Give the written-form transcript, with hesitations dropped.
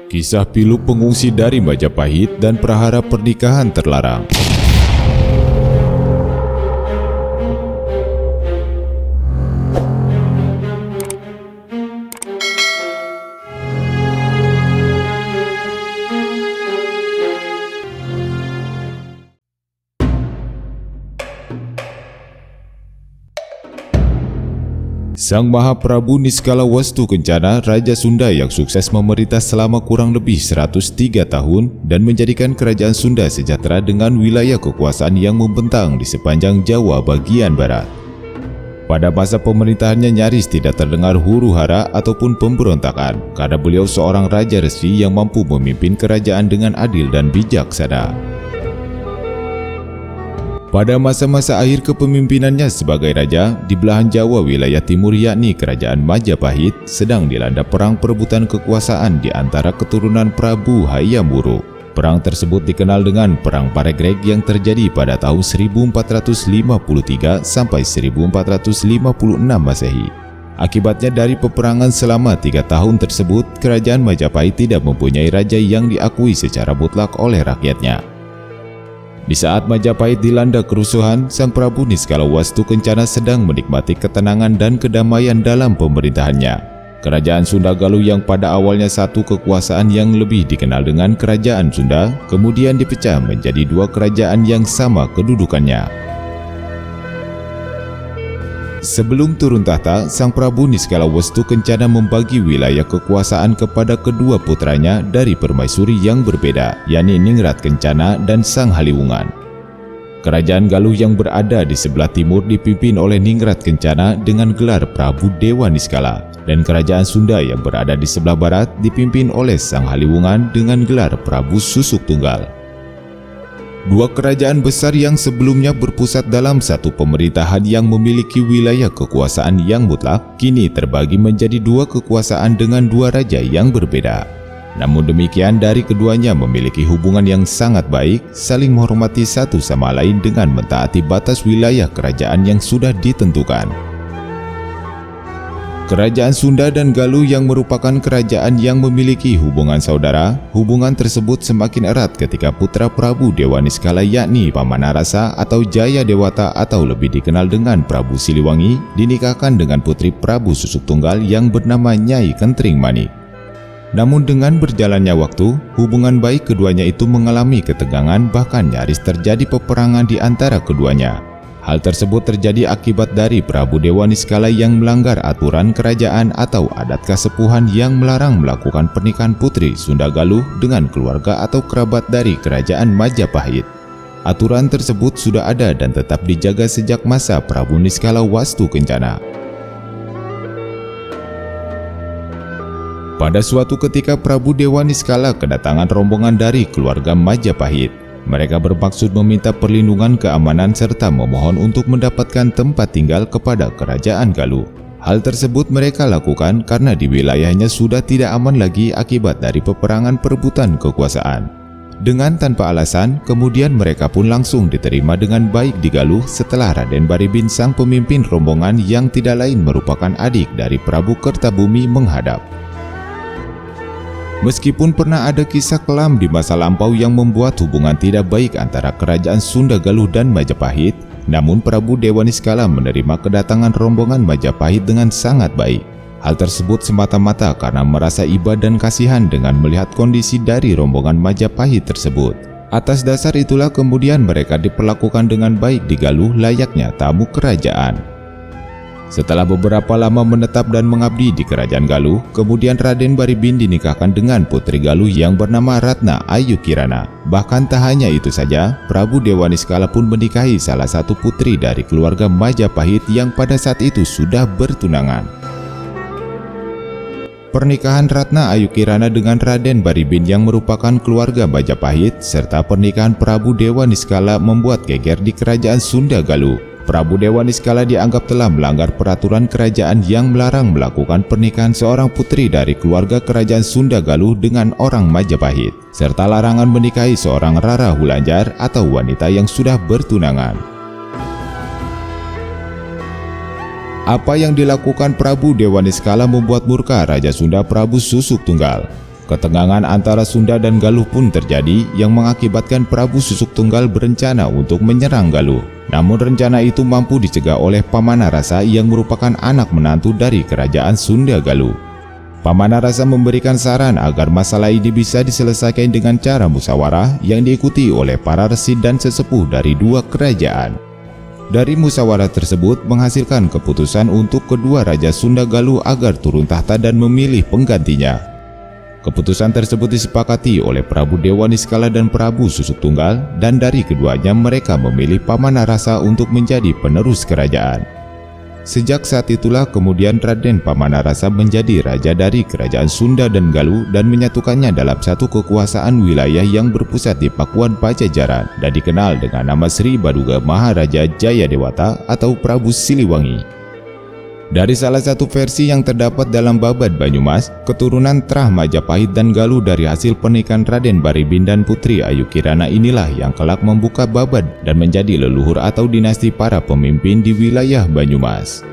Kisah pilu pengungsi dari Majapahit dan prahara pernikahan terlarang. Sang Mahaprabu Niskala Wastu Kencana, Raja Sunda yang sukses memerintah selama kurang lebih 103 tahun dan menjadikan kerajaan Sunda sejahtera dengan wilayah kekuasaan yang membentang di sepanjang Jawa bagian barat. Pada masa pemerintahannya nyaris tidak terdengar huru-hara ataupun pemberontakan karena beliau seorang raja resi yang mampu memimpin kerajaan dengan adil dan bijaksana. Pada masa-masa akhir kepemimpinannya sebagai raja, di belahan Jawa wilayah timur yakni kerajaan Majapahit sedang dilanda perang perebutan kekuasaan di antara keturunan Prabu Hayam Wuruk. Perang tersebut dikenal dengan Perang Paregreg yang terjadi pada tahun 1453 sampai 1456 Masehi. Akibatnya dari peperangan selama 3 tahun tersebut, kerajaan Majapahit tidak mempunyai raja yang diakui secara mutlak oleh rakyatnya. Di saat Majapahit dilanda kerusuhan, Sang Prabu Niskala Wastu Kencana sedang menikmati ketenangan dan kedamaian dalam pemerintahannya. Kerajaan Sunda Galuh yang pada awalnya satu kekuasaan yang lebih dikenal dengan Kerajaan Sunda, kemudian dipecah menjadi 2 kerajaan yang sama kedudukannya. Sebelum turun tahta, Sang Prabu Niskala Wastu Kencana membagi wilayah kekuasaan kepada kedua putranya dari permaisuri yang berbeda, yakni Ningrat Kencana dan Sang Haliwungan. Kerajaan Galuh yang berada di sebelah timur dipimpin oleh Ningrat Kencana dengan gelar Prabu Dewa Niskala, dan kerajaan Sunda yang berada di sebelah barat dipimpin oleh Sang Haliwungan dengan gelar Prabu Susuk Tunggal. 2 kerajaan besar yang sebelumnya berpusat dalam satu pemerintahan yang memiliki wilayah kekuasaan yang mutlak, kini terbagi menjadi 2 kekuasaan dengan 2 raja yang berbeda. Namun demikian, dari keduanya memiliki hubungan yang sangat baik, saling menghormati satu sama lain dengan mentaati batas wilayah kerajaan yang sudah ditentukan. Kerajaan Sunda dan Galuh yang merupakan kerajaan yang memiliki hubungan saudara, hubungan tersebut semakin erat ketika putra Prabu Dewa Niskala yakni Pamanarasa atau Jaya Dewata atau lebih dikenal dengan Prabu Siliwangi dinikahkan dengan putri Prabu Susuk Tunggal yang bernama Nyai Kentring Manik. Namun dengan berjalannya waktu, hubungan baik keduanya itu mengalami ketegangan, bahkan nyaris terjadi peperangan di antara keduanya. Hal tersebut terjadi akibat dari Prabu Dewa Niskala yang melanggar aturan kerajaan atau adat kasepuhan yang melarang melakukan pernikahan putri Sunda Galuh dengan keluarga atau kerabat dari kerajaan Majapahit. Aturan tersebut sudah ada dan tetap dijaga sejak masa Prabu Niskala Wastu Kencana. Pada suatu ketika Prabu Dewa Niskala kedatangan rombongan dari keluarga Majapahit. Mereka bermaksud meminta perlindungan keamanan serta memohon untuk mendapatkan tempat tinggal kepada kerajaan Galuh. Hal tersebut mereka lakukan karena di wilayahnya sudah tidak aman lagi akibat dari peperangan perebutan kekuasaan. Dengan tanpa alasan, kemudian mereka pun langsung diterima dengan baik di Galuh setelah Raden Baribin sang pemimpin rombongan yang tidak lain merupakan adik dari Prabu Kertabumi menghadap. Meskipun pernah ada kisah kelam di masa lampau yang membuat hubungan tidak baik antara kerajaan Sunda Galuh dan Majapahit, namun Prabu Dewa Niskala menerima kedatangan rombongan Majapahit dengan sangat baik. Hal tersebut semata-mata karena merasa iba dan kasihan dengan melihat kondisi dari rombongan Majapahit tersebut. Atas dasar itulah kemudian mereka diperlakukan dengan baik di Galuh layaknya tamu kerajaan. Setelah beberapa lama menetap dan mengabdi di kerajaan Galuh, kemudian Raden Baribin dinikahkan dengan putri Galuh yang bernama Ratna Ayu Kirana. Bahkan tak hanya itu saja, Prabu Dewa Niskala pun menikahi salah satu putri dari keluarga Majapahit yang pada saat itu sudah bertunangan. Pernikahan Ratna Ayu Kirana dengan Raden Baribin yang merupakan keluarga Majapahit serta pernikahan Prabu Dewa Niskala membuat geger di kerajaan Sunda Galuh. Prabu Dewa Niskala dianggap telah melanggar peraturan kerajaan yang melarang melakukan pernikahan seorang putri dari keluarga kerajaan Sunda Galuh dengan orang Majapahit, serta larangan menikahi seorang Rara Hulanjar atau wanita yang sudah bertunangan. Apa yang dilakukan Prabu Dewa Niskala membuat murka Raja Sunda Prabu Susuk Tunggal. Ketegangan antara Sunda dan Galuh pun terjadi yang mengakibatkan Prabu Susuk Tunggal berencana untuk menyerang Galuh. Namun rencana itu mampu dicegah oleh Pamanarasa yang merupakan anak menantu dari kerajaan Sunda Galuh. Pamanarasa memberikan saran agar masalah ini bisa diselesaikan dengan cara musyawarah yang diikuti oleh para resi dan sesepuh dari dua kerajaan. Dari musyawarah tersebut menghasilkan keputusan untuk kedua raja Sunda Galuh agar turun tahta dan memilih penggantinya. Keputusan tersebut disepakati oleh Prabu Dewa Niskala dan Prabu Susuk Tunggal, dan dari keduanya mereka memilih Pamanarasa untuk menjadi penerus kerajaan. Sejak saat itulah kemudian Raden Pamanarasa menjadi raja dari kerajaan Sunda dan Galuh dan menyatukannya dalam satu kekuasaan wilayah yang berpusat di Pakuan Pajajaran dan dikenal dengan nama Sri Baduga Maharaja Jayadewata atau Prabu Siliwangi. Dari salah satu versi yang terdapat dalam Babad Banyumas, keturunan Trah Majapahit dan Galuh dari hasil pernikahan Raden Baribin dan Putri Ayu Kirana inilah yang kelak membuka Babad dan menjadi leluhur atau dinasti para pemimpin di wilayah Banyumas.